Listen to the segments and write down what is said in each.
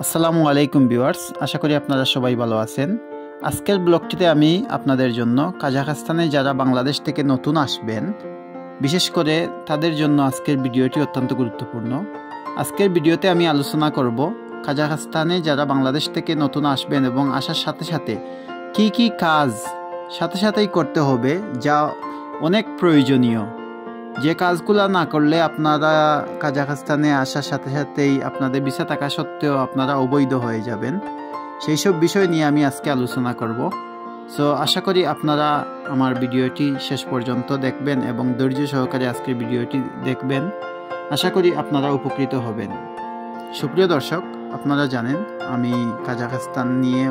আসসালামু আলাইকুম ভিউয়ার্স, আশা করি আপনারা সবাই ভালো আছেন। আজকের ব্লগটিতে আমি আপনাদের জন্য কাজাখস্তানে যারা বাংলাদেশ থেকে নতুন আসবেন, বিশেষ করে তাদের জন্য আজকের ভিডিওটি অত্যন্ত গুরুত্বপূর্ণ। আজকের ভিডিওতে আমি আলোচনা করব কাজাখস্তানে যারা বাংলাদেশ থেকে নতুন আসবেন এবং আসার সাথে সাথে কি কি কাজ সাথে সাথেই করতে হবে, যা অনেক প্রয়োজনীয়। যে কাজগুলো না করলে আপনারা কাজাখস্তানে আসার সাথে সাথেই আপনাদের ভিসা থাকা সত্ত্বেও আপনারা অবৈধ হয়ে যাবেন, সেই সব বিষয় নিয়ে আমি আজকে আলোচনা করব। সো আশা করি আপনারা আমার ভিডিওটি শেষ পর্যন্ত দেখবেন এবং ধৈর্য সহকারে আজকের ভিডিওটি দেখবেন। আশা করি আপনারা উপকৃত হবেন। সুপ্রিয় দর্শক, আপনারা জানেন আমি কাজাখস্তান নিয়ে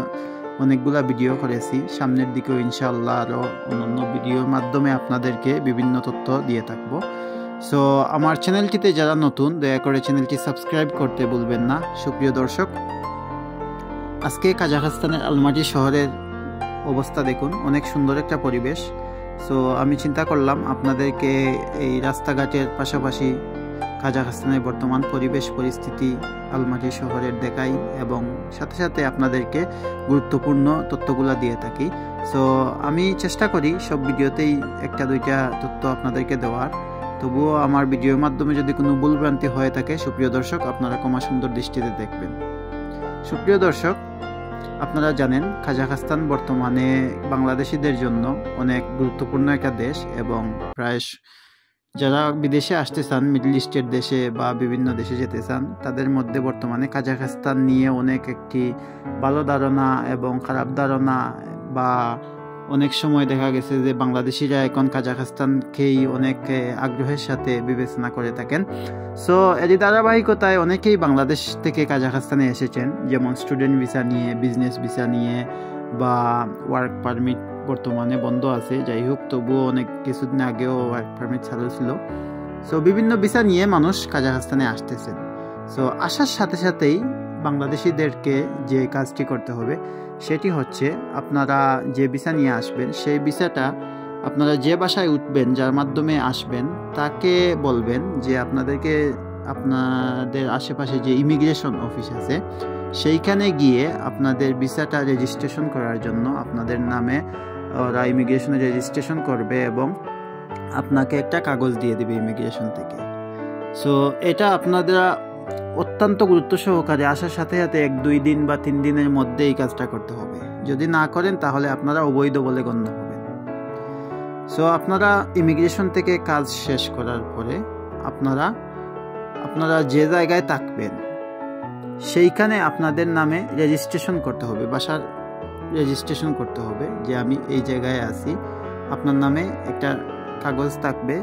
অনেকগুলা ভিডিও করেছি। সামনের দিকেও ইনশাআল্লাহ আরও অন্যান্য ভিডিওর মাধ্যমে আপনাদেরকে বিভিন্ন তথ্য দিয়ে থাকবো। সো আমার চ্যানেলটিতে যারা নতুন, দয়া করে চ্যানেলটি সাবস্ক্রাইব করতে ভুলবেন না। সুপ্রিয় দর্শক, আজকে কাজাখস্তানের আলমাটি শহরের অবস্থা দেখুন, অনেক সুন্দর একটা পরিবেশ। সো আমি চিন্তা করলাম আপনাদেরকে এই রাস্তাঘাটের পাশাপাশি কাজাখস্তানের বর্তমান পরিবেশ পরিস্থিতি আলমাটি শহরের দেখাই এবং সাথে সাথে আপনাদেরকে গুরুত্বপূর্ণ তথ্যগুলো দিয়ে থাকি। সো আমি চেষ্টা করি সব ভিডিওতেই একটা দুইটা তথ্য আপনাদেরকে দেওয়ার। তবুও আমার ভিডিওর মাধ্যমে যদি কোনো ভুলভ্রান্তি হয়ে থাকে, সুপ্রিয় দর্শক, আপনারা ক্ষমা সুন্দর দৃষ্টিতে দেখবেন। সুপ্রিয় দর্শক, আপনারা জানেন কাজাখস্তান বর্তমানে বাংলাদেশিদের জন্য অনেক গুরুত্বপূর্ণ একটা দেশ এবং প্রায় যারা বিদেশে আসতে চান, মিডল ইস্টের দেশে বা বিভিন্ন দেশে যেতে চান, তাদের মধ্যে বর্তমানে কাজাখস্তান নিয়ে অনেক একটি ভালো ধারণা এবং খারাপ ধারণা, বা অনেক সময় দেখা গেছে যে বাংলাদেশিরা এখন কাজাখস্তানকেই অনেক আগ্রহের সাথে বিবেচনা করে থাকেন। সো এরই ধারাবাহিকতায় অনেকেই বাংলাদেশ থেকে কাজাখস্তানে এসেছেন, যেমন স্টুডেন্ট ভিসা নিয়ে, বিজনেস ভিসা নিয়ে, বা ওয়ার্ক পারমিট বর্তমানে বন্ধ আছে। যাই হোক, তবুও অনেক কিছুদিন আগেও ওয়ার্ক পারমিট চালু ছিল। সো বিভিন্ন ভিসা নিয়ে মানুষ কাজাখস্তানে আসতেছেন। সো আসার সাথে সাথেই বাংলাদেশিদেরকে যে কাজটি করতে হবে সেটি হচ্ছে, আপনারা যে ভিসা নিয়ে আসবেন সেই ভিসাটা আপনারা যে বাসায় উঠবেন, যার মাধ্যমে আসবেন, তাকে বলবেন যে আপনাদের আশেপাশে যে ইমিগ্রেশন অফিস আছে সেইখানে গিয়ে আপনাদের ভিসাটা রেজিস্ট্রেশন করার জন্য আপনাদের নামে ওরা ইমিগ্রেশনে রেজিস্ট্রেশন করবে এবং আপনাকে একটা কাগজ দিয়ে দেবে ইমিগ্রেশন থেকে। সো এটা আপনারা অত্যন্ত গুরুত্ব সহকারে আসার সাথে সাথে 1-2 দিন বা 3 দিনের মধ্যে এই কাজটা করতে হবে। যদি না করেন তাহলে আপনারা অবৈধ বলে গণ্য হবেন। সো আপনারা ইমিগ্রেশন থেকে কাজ শেষ করার পরে আপনারা যে জায়গায় থাকবেন সেইখানে আপনাদের নামে রেজিস্ট্রেশন করতে হবে, বাসার রেজিস্ট্রেশন করতে হবে যে আমি এই জায়গায় আছি। আপনার নামে একটা কাগজ থাকবে,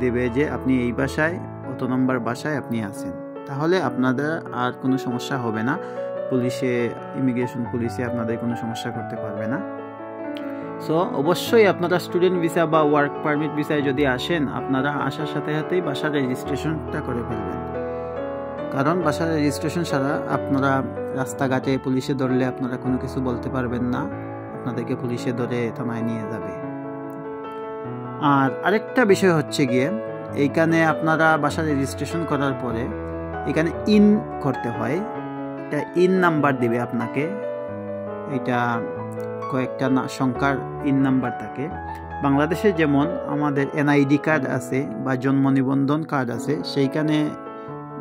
দেবে যে আপনি এই বাসায়, অত নম্বর বাসায় আপনি আছেন। তাহলে আপনাদের আর কোনো সমস্যা হবে না, ইমিগ্রেশন পুলিশে আপনাদের কোনো সমস্যা করতে পারবে না। সো অবশ্যই আপনারা স্টুডেন্ট ভিসা বা ওয়ার্ক পারমিট ভিসায় যদি আসেন, আপনারা আসার সাথে সাথেই বাসার রেজিস্ট্রেশনটা করে ফেলবেন। কারণ বাসার রেজিস্ট্রেশন ছাড়া আপনারা রাস্তাঘাটে পুলিশে ধরলে আপনারা কোনো কিছু বলতে পারবেন না, আপনাদেরকে পুলিশে ধরে থানায় নিয়ে যাবে। আর আরেকটা বিষয় হচ্ছে গিয়ে, এইখানে আপনারা বাসার রেজিস্ট্রেশন করার পরে এখানে ইন করতে হয়, একটা ইন নাম্বার দিবে আপনাকে। এটা কয়েকটা সংখ্যার ইন নাম্বার থাকে। বাংলাদেশে যেমন আমাদের এনআইডি কার্ড আছে বা জন্ম নিবন্ধন কার্ড আছে, সেইখানে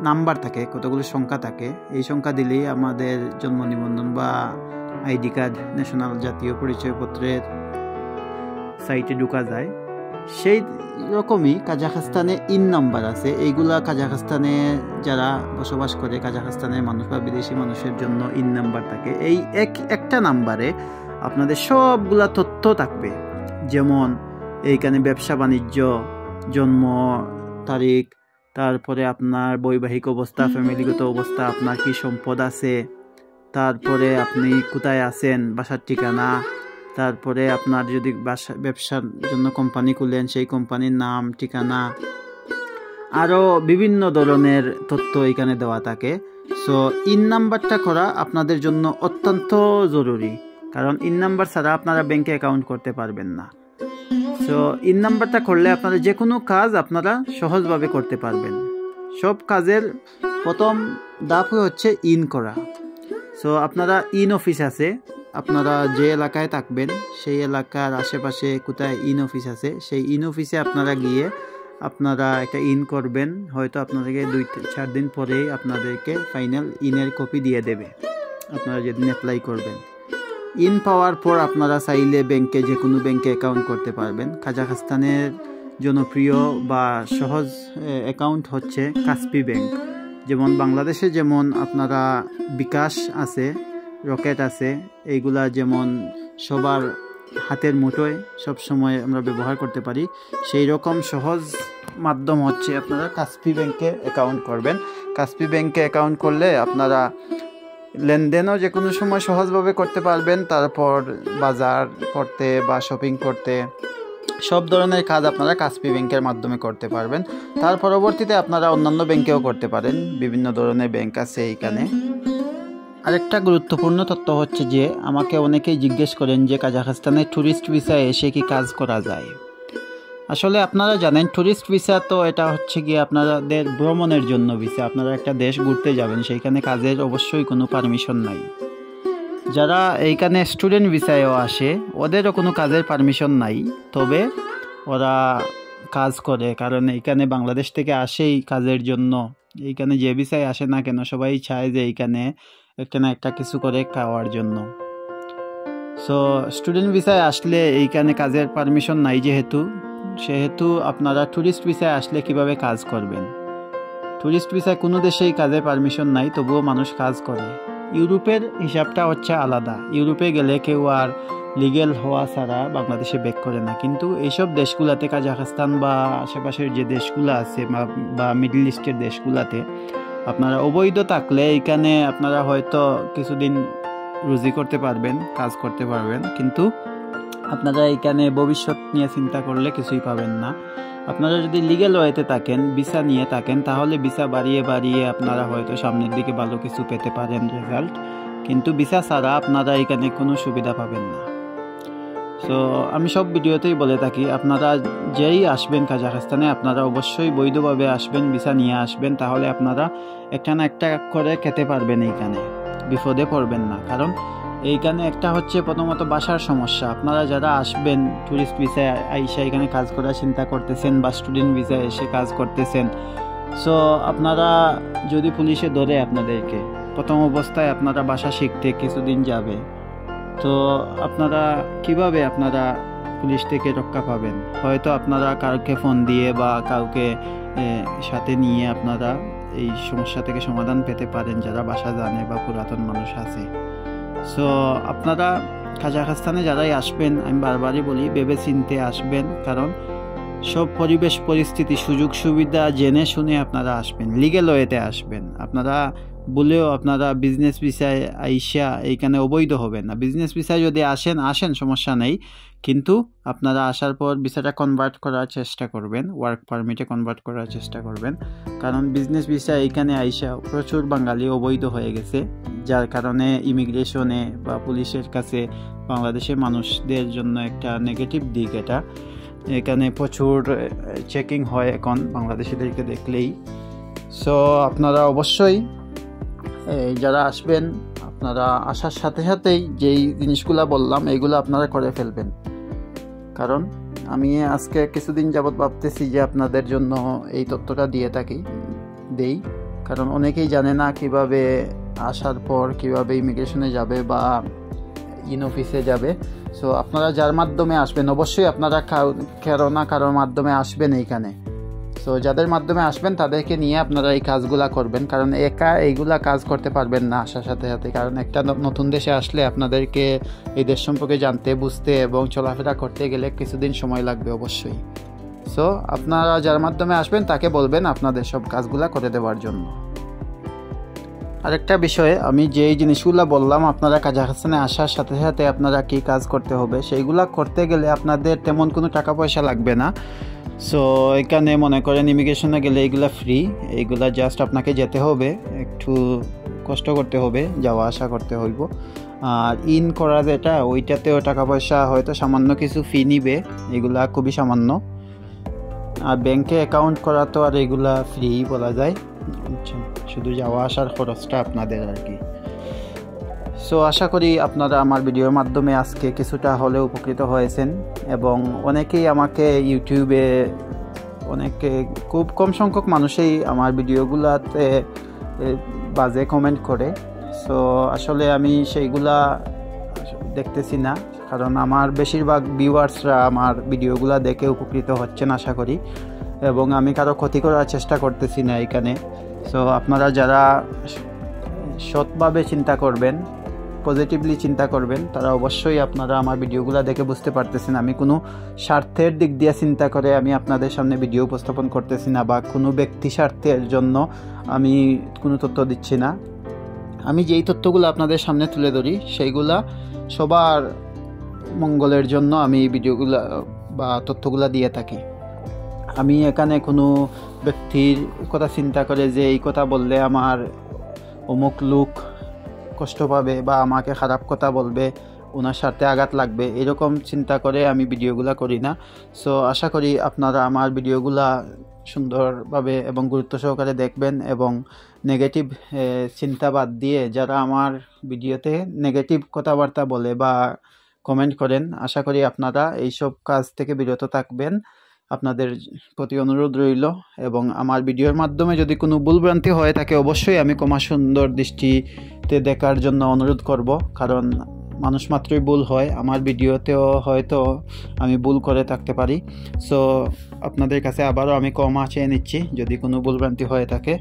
নাম্বার থাকে, কতগুলো সংখ্যা থাকে। এই সংখ্যা দিলেই আমাদের জন্ম নিবন্ধন বা আইডি কার্ড, ন্যাশনাল জাতীয় পরিচয়পত্রের সাইটে ঢোকা যায়। সেই রকমই কাজাখস্তানে ইন নাম্বার আছে। এইগুলা কাজাখস্তানে যারা বসবাস করে, কাজাখস্তানের মানুষ বা বিদেশি মানুষের জন্য ইন নাম্বার থাকে। এই একটা নাম্বারে আপনাদের সবগুলা তথ্য থাকবে, যেমন এইখানে ব্যবসা বাণিজ্য, জন্ম তারিখ, তারপরে আপনার বৈবাহিক অবস্থা, ফ্যামিলিগত অবস্থা, আপনার কি সম্পদ আছে, তারপরে আপনি কোথায় আছেন, বাসার ঠিকানা, তারপরে আপনার যদি ব্যবসার জন্য কোম্পানি খুলেন সেই কোম্পানির নাম, ঠিকানা, আরও বিভিন্ন ধরনের তথ্য এখানে দেওয়া থাকে। সো ইন নাম্বারটা করা আপনাদের জন্য অত্যন্ত জরুরি, কারণ ইন নাম্বার ছাড়া আপনারা ব্যাংকে অ্যাকাউন্ট করতে পারবেন না। সো ইন নাম্বারটা করলে আপনারা যে কোনো কাজ আপনারা সহজভাবে করতে পারবেন। সব কাজের প্রথম ধাপ হচ্ছে ইন করা। সো আপনারা ইন অফিস আছে, আপনারা যে এলাকায় থাকবেন সেই এলাকার আশেপাশে কোথায় ইন অফিস আছে সেই ইন অফিসে আপনারা গিয়ে আপনারা একটা ইন করবেন। হয়তো আপনাদেরকে 2-4 দিন পরেই আপনাদেরকে ফাইনাল ইনের কপি দিয়ে দেবে আপনারা যেদিন অ্যাপ্লাই করবেন। ইন পাওয়ার পর আপনারা চাইলে ব্যাংকে যে কোনো ব্যাংকে অ্যাকাউন্ট করতে পারবেন। কাজাখস্তানের জনপ্রিয় বা সহজ অ্যাকাউন্ট হচ্ছে কাস্পি ব্যাংক। যেমন বাংলাদেশে যেমন আপনারা বিকাশ আছে, রকেট আছে, এইগুলা যেমন সবার হাতের মুঠোয় সব সময় আমরা ব্যবহার করতে পারি, সেই রকম সহজ মাধ্যম হচ্ছে আপনারা কাস্পি ব্যাংকে অ্যাকাউন্ট করবেন। কাস্পি ব্যাংকে অ্যাকাউন্ট করলে আপনারা লেনদেনও যে কোনো সময় সহজভাবে করতে পারবেন। তারপর বাজার করতে বা শপিং করতে সব ধরনের কাজ আপনারা কাস্পি ব্যাংকের মাধ্যমে করতে পারবেন। তার পরবর্তীতে আপনারা অন্যান্য ব্যাংকেও করতে পারেন, বিভিন্ন ধরনের ব্যাংক আছে এইখানে। আরেকটা গুরুত্বপূর্ণ তথ্য হচ্ছে যে আমাকে অনেকেই জিজ্ঞেস করেন যে কাজাখস্তানে ট্যুরিস্ট ভিসায় এসে কি কাজ করা যায়। আসলে আপনারা জানেন ট্যুরিস্ট ভিসা তো এটা হচ্ছে গিয়ে আপনাদের ভ্রমণের জন্য ভিসা, আপনারা একটা দেশ ঘুরতে যাবেন, সেইখানে কাজের অবশ্যই কোনো পারমিশন নাই। যারা এইখানে স্টুডেন্ট ভিসায়ও আসে ওদেরও কোনো কাজের পারমিশন নাই, তবে ওরা কাজ করে, কারণ এইখানে বাংলাদেশ থেকে আসেই কাজের জন্য। এইখানে যে ভিসায় আসে না কেন সবাই চায় যে এইখানে একটা না একটা কিছু করে খাওয়ার জন্য। সো স্টুডেন্ট ভিসায় আসলে এইখানে কাজের পারমিশন নাই সেহেতু আপনারা ট্যুরিস্ট ভিসায় আসলে কিভাবে কাজ করবেন। ট্যুরিস্ট ভিসায় কোনো দেশেই কাজের পারমিশন নাই, তবুও মানুষ কাজ করে। ইউরোপের হিসাবটা হচ্ছে আলাদা, ইউরোপে গেলে কেউ আর লিগেল হওয়া ছাড়া বাংলাদেশে ব্যাক করে না। কিন্তু এইসব দেশগুলোতে কাজাখস্তান বা আশেপাশের যে দেশগুলো আছে বা মিডল ইস্টের দেশগুলোতে আপনারা অবৈধ থাকলে এইখানে আপনারা হয়তো কিছুদিন রুজি করতে পারবেন, কাজ করতে পারবেন, কিন্তু আপনারা এইখানে ভবিষ্যৎ নিয়ে চিন্তা করলে কিছুই পাবেন না। আপনারা যদি লিগ্যাল ওয়েতে থাকেন, ভিসা নিয়ে থাকেন, তাহলে ভিসা বাড়িয়ে আপনারা হয়তো সামনের দিকে ভালো কিছু পেতে পারেন রেজাল্ট, কিন্তু ভিসা ছাড়া আপনারা এখানে কোনো সুবিধা পাবেন না। সো আমি সব ভিডিওতেই বলে থাকি আপনারা যেই আসবেন কাজাখস্তানে আপনারা অবশ্যই বৈধভাবে আসবেন, ভিসা নিয়ে আসবেন, তাহলে আপনারা একটা না একটা করে খেতে পারবেন, এইখানে বিপদে পড়বেন না। কারণ এইখানে একটা হচ্ছে প্রথমত বাসার সমস্যা। আপনারা যারা আসবেন ট্যুরিস্ট ভিসায় আইসা এখানে কাজ করার চিন্তা করতেছেন বা স্টুডেন্ট ভিসায় এসে কাজ করতেছেন, সো আপনারা যদি পুলিশে ধরে আপনাদেরকে, প্রথম অবস্থায় আপনারা বাসা শিখতে কিছুদিন যাবে, তো আপনারা কিভাবে আপনারা পুলিশ থেকে রক্ষা পাবেন? হয়তো আপনারা কাউকে ফোন দিয়ে বা কাউকে সাথে নিয়ে আপনারা এই সমস্যা থেকে সমাধান পেতে পারেন, যারা বাসা জানে বা পুরাতন মানুষ আছে। সো আপনারা কাজাখস্তানে যারাই আসবেন, আমি বারবারই বলি ভেবে চিন্তে আসবেন, কারণ সব পরিবেশ পরিস্থিতি সুযোগ সুবিধা জেনে শুনে আপনারা আসবেন, লিগ্যাল ওয়েতে আসবেন। আপনারা বলেও আপনারা বিজনেস ভিসায় আইসা এইখানে অবৈধ হবেন না। বিজনেস ভিসায় যদি আসেন সমস্যা নেই, কিন্তু আপনারা আসার পর ভিসাটা কনভার্ট করার চেষ্টা করবেন, ওয়ার্ক পারমিটে কনভার্ট করার চেষ্টা করবেন, কারণ বিজনেস ভিসা এইখানে আইসা প্রচুর বাঙালি অবৈধ হয়ে গেছে, যার কারণে ইমিগ্রেশনে বা পুলিশের কাছে বাংলাদেশের মানুষদের জন্য একটা নেগেটিভ দিক এটা। এখানে প্রচুর চেকিং হয় এখন বাংলাদেশিদেরকে দেখলেই। সো আপনারা অবশ্যই যারা আসবেন আপনারা আসার সাথে সাথেই যেই জিনিসগুলো বললাম এইগুলো আপনারা করে ফেলবেন। কারণ আমি আজকে কিছুদিন যাবৎ ভাবতেছি যে আপনাদের জন্য এই তথ্যটা দেই, কারণ অনেকেই জানে না কিভাবে আসার পর কিভাবে ইমিগ্রেশনে যাবে বা ইন অফিসে যাবে। সো আপনারা যার মাধ্যমে আসবেন অবশ্যই আপনারা কারোর মাধ্যমে আসবেন এইখানে। সো যাদের মাধ্যমে আসবেন তাদেরকে নিয়ে আপনারা এই কাজগুলা করবেন, কারণ একা এইগুলা কাজ করতে পারবেন না আসার সাথে সাথে। কারণ একটা নতুন দেশে আসলে আপনাদেরকে এই দেশ সম্পর্কে জানতে, বুঝতে এবং চলাফেরা করতে গেলে কিছুদিন সময় লাগবে অবশ্যই। সো আপনারা যার মাধ্যমে আসবেন তাকে বলবেন আপনাদের সব কাজগুলা করে দেওয়ার জন্য। আরেকটা বিষয়, আমি যেই জিনিসগুলো বললাম আপনারা কাজাখস্তানে আসার সাথে সাথে আপনারা কী কাজ করতে হবে, সেইগুলা করতে গেলে আপনাদের তেমন কোনো টাকা পয়সা লাগবে না। সো এখানে মনে করেন ইমিগ্রেশনে গেলে এইগুলা ফ্রি, এইগুলা জাস্ট আপনাকে যেতে হবে, একটু কষ্ট করতে হবে, যাওয়া আসা করতে হইব। আর ইন করা যেটা ওইটাতেও টাকা পয়সা হয়তো সামান্য কিছু ফি নিবে, এগুলা খুবই সামান্য। আর ব্যাংকে অ্যাকাউন্ট করা তো আর এগুলা ফ্রি বলা যায়, শুধু যাওয়া আসার খরচটা আপনাদের আর কি। সো আশা করি আপনারা আমার ভিডিওর মাধ্যমে আজকে কিছুটা হলেও উপকৃত হয়েছেন, এবং অনেকেই আমাকে ইউটিউবে খুব কম সংখ্যক মানুষই আমার ভিডিওগুলোতে বাজে কমেন্ট করে। সো আসলে আমি সেইগুলা দেখতেছি না, কারণ আমার বেশিরভাগ ভিউয়ার্সরা আমার ভিডিওগুলো দেখে উপকৃত হচ্ছেন আশা করি, এবং আমি কারো ক্ষতি করার চেষ্টা করতেছি না এখানে। সো আপনারা যারা সৎভাবে চিন্তা করবেন, পজিটিভলি চিন্তা করবেন, তারা অবশ্যই আপনারা আমার ভিডিওগুলো দেখে বুঝতে পারতেছেন আমি কোনো স্বার্থের দিক দিয়ে চিন্তা করে আমি আপনাদের সামনে ভিডিও উপস্থাপন করতেছি না, বা কোনো ব্যক্তি স্বার্থের জন্য আমি কোনো তথ্য দিচ্ছি না। আমি যেই তথ্যগুলো আপনাদের সামনে তুলে ধরি সেইগুলা সবার মঙ্গলের জন্য আমি ভিডিওগুলো বা তথ্যগুলো দিয়ে থাকি। আমি এখানে কোনো ব্যক্তির কথা চিন্তা করে যে এই কথা বললে আমার অমুক লোক কষ্ট পাবে বা আমাকে খারাপ কথা বলবে, ওনার সাথে আঘাত লাগবে, এরকম চিন্তা করে আমি ভিডিওগুলো করি না। সো আশা করি আপনারা আমার ভিডিওগুলা সুন্দরভাবে এবং গুরুত্ব সহকারে দেখবেন, এবং নেগেটিভ চিন্তা বাদ দিয়ে যারা আমার ভিডিওতে নেগেটিভ কথাবার্তা বলে বা কমেন্ট করেন, আশা করি আপনারা এইসব কাজ থেকে বিরত থাকবেন। আপনাদের প্রতি অনুরোধ রইল, এবং আমার ভিডিওর মাধ্যমে যদি কোনো ভুলভ্রান্তি হয়ে থাকে অবশ্যই আমি ক্ষমা সুন্দর দৃষ্টিতে দেখার জন্য অনুরোধ করব, কারণ মানুষ মাত্রই ভুল হয়, আমার ভিডিওতেও হয়তো আমি ভুল করে থাকতে পারি। সো আপনাদের কাছে আবারও আমি ক্ষমা চেয়ে নিচ্ছি যদি কোনো ভুলভ্রান্তি হয়ে থাকে।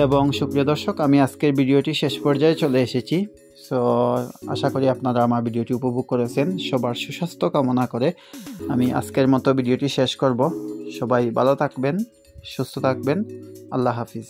এবং সুপ্রিয় দর্শক, আমি আজকের ভিডিওটি শেষ পর্যায়ে চলে এসেছি। সো আশা করি আপনারা আমার ভিডিওটি উপভোগ করেছেন। সবার সুস্বাস্থ্য কামনা করে আমি আজকের মতো ভিডিওটি শেষ করব। সবাই ভালো থাকবেন, সুস্থ থাকবেন। আল্লাহ হাফিজ।